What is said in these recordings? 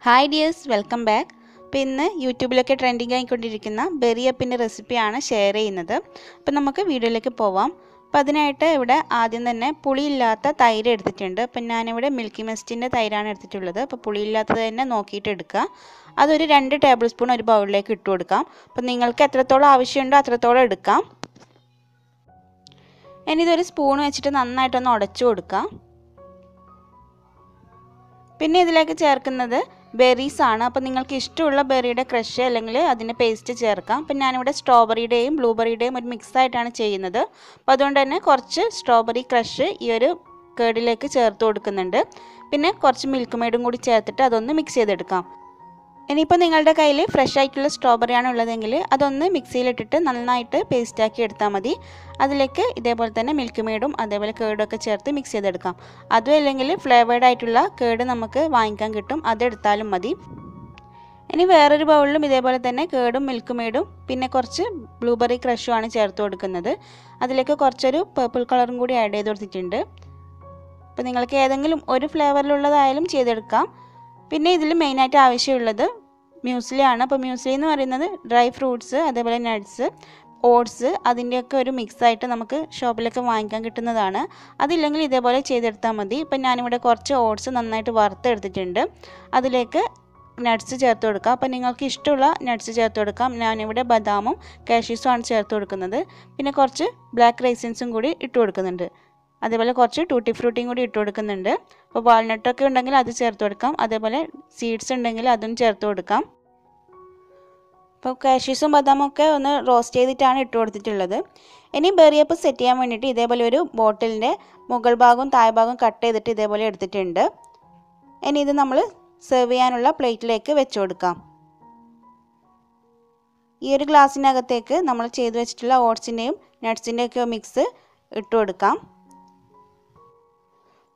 Hi dears, welcome back. അപ്പോൾ ഇന്ന് യൂട്യൂബിലൊക്കെ ട്രെൻഡിങ് ആയിക്കൊണ്ടിരിക്കുന്ന ബെറി അപ്പിൻ്റെ റെസിപ്പിയാണ് ഷെയർ ചെയ്യുന്നത്. അപ്പോൾ നമുക്ക് വീഡിയോയിലേക്ക് പോവാം. അപ്പോൾ അതിനായിട്ട് ഇവിടെ ആദ്യം തന്നെ പുളിയില്ലാത്ത തൈര് എടുത്തിട്ടുണ്ട്. അപ്പം ഞാനിവിടെ മിൽക്കി മിസ്റ്റിൻ്റെ തൈരാണ് എടുത്തിട്ടുള്ളത്. അപ്പോൾ പുളിയില്ലാത്തത് തന്നെ നോക്കിയിട്ട് എടുക്കുക. അതൊരു 2 ടേബിൾ സ്പൂൺ ഒരു ബൗളിലേക്ക് ഇട്ട് കൊടുക്കാം. അപ്പോൾ നിങ്ങൾക്ക് എത്രത്തോളം ആവശ്യമുണ്ടോ അത്രത്തോളം എടുക്കാം. ഇനി ഇതൊരു സ്പൂൺ വെച്ചിട്ട് നന്നായിട്ടൊന്ന് ഉടച്ചു കൊടുക്കാം. പിന്നെ ഇതിലേക്ക് ചേർക്കുന്നത് ബെറീസ് ആണ്. അപ്പോൾ നിങ്ങൾക്ക് ഇഷ്ടമുള്ള ബെറിയുടെ ക്രഷ് അല്ലെങ്കിൽ അതിൻ്റെ പേസ്റ്റ് ചേർക്കാം. അപ്പം ഞാനിവിടെ സ്ട്രോബെറിയുടെയും ബ്ലൂബെറിയുടെയും ഒരു മിക്സായിട്ടാണ് ചെയ്യുന്നത്. അപ്പോൾ അതുകൊണ്ട് തന്നെ കുറച്ച് സ്ട്രോബെറി ക്രഷ് ഈ ഒരു കേടിലേക്ക് ചേർത്ത് കൊടുക്കുന്നുണ്ട്. പിന്നെ കുറച്ച് മിൽക്ക് മെയ്ഡും കൂടി ചേർത്തിട്ട് അതൊന്ന് മിക്സ് ചെയ്തെടുക്കാം. ഇനിയിപ്പോൾ നിങ്ങളുടെ കയ്യിൽ ഫ്രഷ് ആയിട്ടുള്ള സ്ട്രോബെറിയാണ് ഉള്ളതെങ്കിൽ അതൊന്ന് മിക്സിയിലിട്ടിട്ട് നന്നായിട്ട് പേസ്റ്റാക്കി എടുത്താൽ മതി. അതിലേക്ക് ഇതേപോലെ തന്നെ മിൽക്ക് മെയ്ഡും അതേപോലെ കേടൊക്കെ ചേർത്ത് മിക്സ് ചെയ്തെടുക്കാം. അതും അല്ലെങ്കിൽ ഫ്ലേവേർഡ് ആയിട്ടുള്ള കേട് നമുക്ക് വാങ്ങിക്കാൻ കിട്ടും, അതെടുത്താലും മതി. ഇനി വേറൊരു ബൗളിലും ഇതേപോലെ തന്നെ കേടും മിൽക്ക് മെയ്ഡും പിന്നെ കുറച്ച് ബ്ലൂബെറി ക്രഷുമാണ് ചേർത്ത് കൊടുക്കുന്നത്. അതിലേക്ക് കുറച്ചൊരു പർപ്പിൾ കളറും കൂടി ആഡ് ചെയ്ത് കൊടുത്തിട്ടുണ്ട്. അപ്പോൾ നിങ്ങൾക്ക് ഏതെങ്കിലും ഒരു ഫ്ലേവറിലുള്ളതായാലും ചെയ്തെടുക്കാം. പിന്നെ ഇതിൽ മെയിനായിട്ട് ആവശ്യമുള്ളത് മ്യൂസ്ലിയാണ്. അപ്പോൾ മ്യൂസ്ലി എന്ന് പറയുന്നത് ഡ്രൈ ഫ്രൂട്ട്സ് അതേപോലെ നട്ട്സ് ഓട്സ് അതിൻ്റെയൊക്കെ ഒരു മിക്സായിട്ട് നമുക്ക് ഷോപ്പിലൊക്കെ വാങ്ങിക്കാൻ കിട്ടുന്നതാണ്. അതില്ലെങ്കിൽ ഇതേപോലെ ചെയ്തെടുത്താൽ മതി. ഇപ്പം ഞാനിവിടെ കുറച്ച് ഓട്സ് നന്നായിട്ട് വറുത്തെടുത്തിട്ടുണ്ട്. അതിലേക്ക് നട്ട്സ് ചേർത്ത് കൊടുക്കാം. അപ്പോൾ നിങ്ങൾക്ക് ഇഷ്ടമുള്ള നട്ട്സ് ചേർത്ത് കൊടുക്കാം. ഞാനിവിടെ ബദാമും കാഷ്യൂസും ആണ് ചേർത്ത് കൊടുക്കുന്നത്. പിന്നെ കുറച്ച് ബ്ലാക്ക് റൈസിൻസും കൂടി ഇട്ട് കൊടുക്കുന്നുണ്ട്. അതേപോലെ കുറച്ച് ടൂട്ടി ഫ്രൂട്ടിയും കൂടി ഇട്ട് കൊടുക്കുന്നുണ്ട്. അപ്പോൾ വാൾനട്ടൊക്കെ ഉണ്ടെങ്കിൽ അത് ചേർത്ത് കൊടുക്കാം. അതേപോലെ സീഡ്സ് ഉണ്ടെങ്കിൽ അതും ചേർത്ത് കൊടുക്കാം. അപ്പോൾ കാഷ്യൂസും ബദാമും ഒക്കെ ഒന്ന് റോസ്റ്റ് ചെയ്തിട്ടാണ് ഇട്ട് കൊടുത്തിട്ടുള്ളത്. ഇനി ബെറി അപ്പ് സെറ്റ് ചെയ്യാൻ വേണ്ടിയിട്ട് ഇതേപോലെ ഒരു ബോട്ടിലിൻ്റെ മുകൾ ഭാഗവും താഴെ ഭാഗവും കട്ട് ചെയ്തിട്ട് ഇതേപോലെ എടുത്തിട്ടുണ്ട്. ഇനി ഇത് നമ്മൾ സെർവ് ചെയ്യാനുള്ള പ്ലേറ്റിലേക്ക് വെച്ച് കൊടുക്കാം. ഈ ഒരു ഗ്ലാസ്സിനകത്തേക്ക് നമ്മൾ ചെയ്ത് വെച്ചിട്ടുള്ള ഓട്സിൻ്റെയും നട്ട്സിൻ്റെയൊക്കെ മിക്സ് ഇട്ട് കൊടുക്കാം.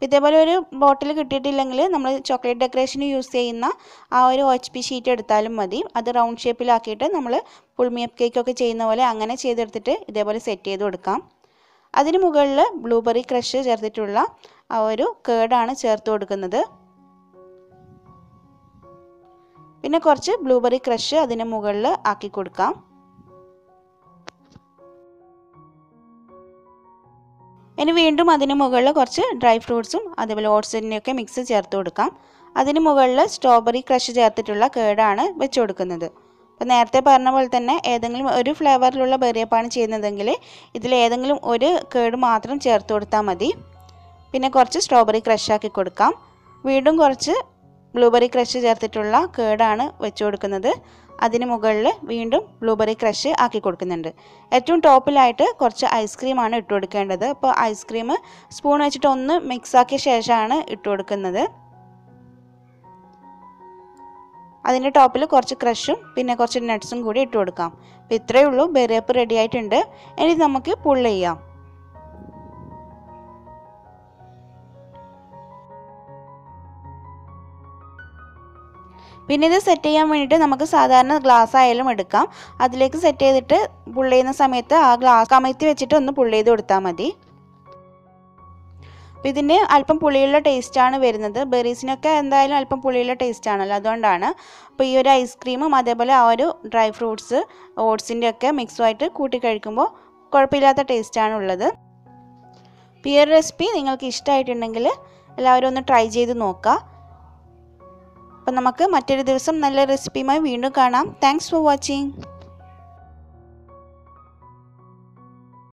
ഇതേപോലെ ഒരു ബോട്ടിൽ കിട്ടിയിട്ടില്ലെങ്കിൽ നമ്മൾ ചോക്ലേറ്റ് ഡെക്കറേഷന് യൂസ് ചെയ്യുന്ന ആ ഒരു OHP ഷീറ്റ് എടുത്താലും മതി. അത് റൗണ്ട് ഷേപ്പിലാക്കിയിട്ട് നമ്മൾ പുൾമിയപ്പ് കേക്കൊക്കെ ചെയ്യുന്ന പോലെ അങ്ങനെ ചെയ്തെടുത്തിട്ട് ഇതേപോലെ സെറ്റ് ചെയ്ത് കൊടുക്കാം. അതിന് മുകളിൽ ബ്ലൂബെറി ക്രഷ് ചേർത്തിട്ടുള്ള ആ ഒരു കേടാണ് ചേർത്ത് കൊടുക്കുന്നത്. പിന്നെ കുറച്ച് ബ്ലൂബെറി ക്രഷ് അതിന് മുകളിൽ ആക്കി കൊടുക്കാം. ഇനി വീണ്ടും അതിന് മുകളിൽ കുറച്ച് ഡ്രൈ ഫ്രൂട്ട്സും അതേപോലെ ഓട്സിൻ്റെയൊക്കെ മിക്സ് ചേർത്ത് കൊടുക്കാം. അതിന് മുകളിൽ സ്ട്രോബെറി ക്രഷ് ചേർത്തിട്ടുള്ള കേടാണ് വെച്ച് കൊടുക്കുന്നത്. അപ്പോൾ നേരത്തെ പറഞ്ഞ പോലെ തന്നെ ഏതെങ്കിലും ഒരു ഫ്ലേവറിലുള്ള ബെറിയപ്പാണ് ചെയ്യുന്നതെങ്കിൽ ഇതിൽ ഏതെങ്കിലും ഒരു കേട് മാത്രം ചേർത്ത് കൊടുത്താൽ മതി. പിന്നെ കുറച്ച് സ്ട്രോബെറി ക്രഷ് ആക്കി കൊടുക്കാം. വീണ്ടും കുറച്ച് ബ്ലൂബെറി ക്രഷ് ചേർത്തിട്ടുള്ള കേടാണ് വെച്ച് കൊടുക്കുന്നത്. അതിന് മുകളിൽ വീണ്ടും ബ്ലൂബെറി ക്രഷ് ആക്കി കൊടുക്കുന്നുണ്ട്. ഏറ്റവും ടോപ്പിലായിട്ട് കുറച്ച് ഐസ്ക്രീമാണ് ഇട്ട് കൊടുക്കേണ്ടത്. അപ്പോൾ ഐസ്ക്രീം സ്പൂൺ വെച്ചിട്ട് ഒന്ന് മിക്സാക്കിയ ശേഷമാണ് ഇട്ട് കൊടുക്കുന്നത്. അതിൻ്റെ ടോപ്പിൽ കുറച്ച് ക്രഷും പിന്നെ കുറച്ച് നട്ട്സും കൂടി ഇട്ട് കൊടുക്കാം. അപ്പോൾ ഇത്രയേ ഉള്ളൂ, ബെറി അപ്പ് റെഡി ആയിട്ടുണ്ട്. ഇനി നമുക്ക് പുൾ ചെയ്യാം. പിന്നെ ഇത് സെറ്റ് ചെയ്യാൻ വേണ്ടിയിട്ട് നമുക്ക് സാധാരണ ഗ്ലാസ് ആയാലും എടുക്കാം. അതിലേക്ക് സെറ്റ് ചെയ്തിട്ട് പുള്ള് ചെയ്യുന്ന സമയത്ത് ആ ഗ്ലാസ് കമഴ്ത്തി വെച്ചിട്ട് ഒന്ന് പുള്ള് ചെയ്ത് കൊടുത്താൽ മതി. അപ്പോൾ ഇതിന് അല്പം പുളിയുള്ള ടേസ്റ്റാണ് വരുന്നത്. ബെറീസിനൊക്കെ എന്തായാലും അല്പം പുളിയുള്ള ടേസ്റ്റ് ആണല്ലോ, അതുകൊണ്ടാണ്. അപ്പോൾ ഈ ഒരു ഐസ്ക്രീമും അതേപോലെ ആ ഒരു ഡ്രൈ ഫ്രൂട്ട്സ് ഓട്സിൻ്റെ ഒക്കെ മിക്സുമായിട്ട് കൂട്ടി കഴിക്കുമ്പോൾ കുഴപ്പമില്ലാത്ത ടേസ്റ്റാണ് ഉള്ളത്. അപ്പോൾ ഈ ഒരു റെസിപ്പി നിങ്ങൾക്ക് ഇഷ്ടമായിട്ടുണ്ടെങ്കിൽ എല്ലാവരും ഒന്ന് ട്രൈ ചെയ്ത് നോക്കുക. അപ്പം നമുക്ക് മറ്റൊരു ദിവസം നല്ല റെസിപ്പിയുമായി വീണ്ടും കാണാം. Thanks for watching.